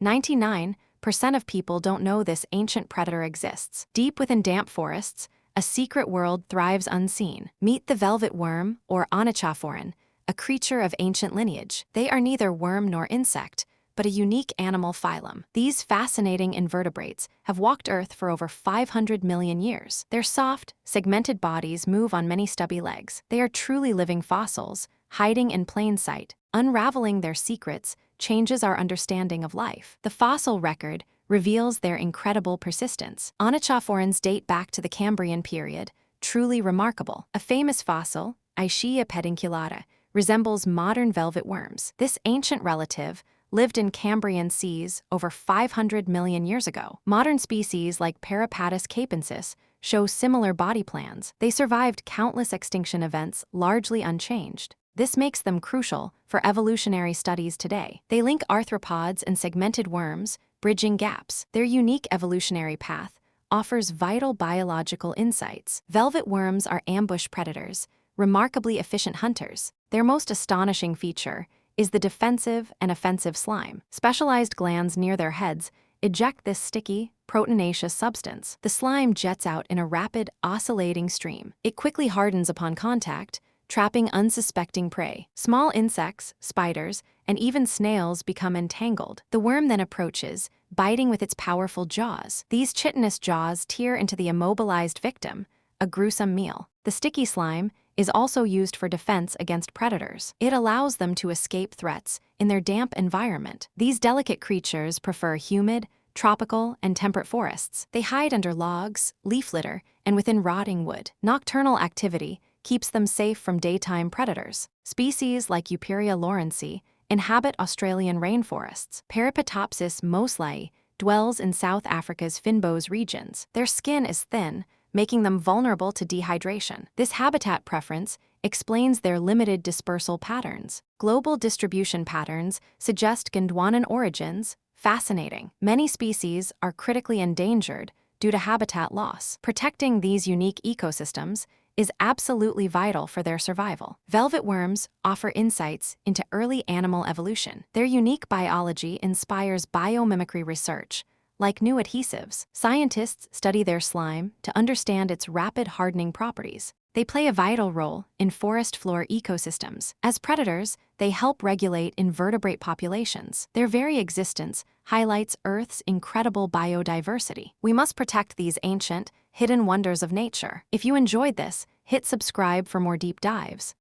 99% of people don't know this ancient predator exists. Deep within damp forests, a secret world thrives unseen. Meet the velvet worm, or Onychophoran, a creature of ancient lineage. They are neither worm nor insect, but a unique animal phylum. These fascinating invertebrates have walked Earth for over 500 million years. Their soft, segmented bodies move on many stubby legs. They are truly living fossils, hiding in plain sight. Unraveling their secrets changes our understanding of life. The fossil record reveals their incredible persistence. Onychophorans date back to the Cambrian period, truly remarkable. A famous fossil, Aysheaia pedunculata, resembles modern velvet worms. This ancient relative lived in Cambrian seas over 500 million years ago. Modern species like Peripatus capensis show similar body plans. They survived countless extinction events largely unchanged. This makes them crucial for evolutionary studies today. They link arthropods and segmented worms, bridging gaps. Their unique evolutionary path offers vital biological insights. Velvet worms are ambush predators, remarkably efficient hunters. Their most astonishing feature is the defensive and offensive slime. Specialized glands near their heads eject this sticky, proteinaceous substance. The slime jets out in a rapid, oscillating stream. It quickly hardens upon contact, trapping unsuspecting prey. Small insects, spiders, and even snails become entangled. The worm then approaches, biting with its powerful jaws. These chitinous jaws tear into the immobilized victim, a gruesome meal. The sticky slime is also used for defense against predators. It allows them to escape threats in their damp environment. These delicate creatures prefer humid, tropical, and temperate forests. They hide under logs, leaf litter, and within rotting wood. Nocturnal activity keeps them safe from daytime predators. Species like Euperia lawrencei inhabit Australian rainforests. Peripatus moslei dwells in South Africa's fynbos regions. Their skin is thin, making them vulnerable to dehydration. This habitat preference explains their limited dispersal patterns. Global distribution patterns suggest Gondwanan origins. Fascinating. Many species are critically endangered due to habitat loss. Protecting these unique ecosystems is absolutely vital for their survival. Velvet worms offer insights into early animal evolution. Their unique biology inspires biomimicry research, like new adhesives. Scientists study their slime to understand its rapid hardening properties. They play a vital role in forest floor ecosystems. As predators, they help regulate invertebrate populations. Their very existence highlights Earth's incredible biodiversity. We must protect these ancient, hidden wonders of nature. If you enjoyed this, hit subscribe for more deep dives.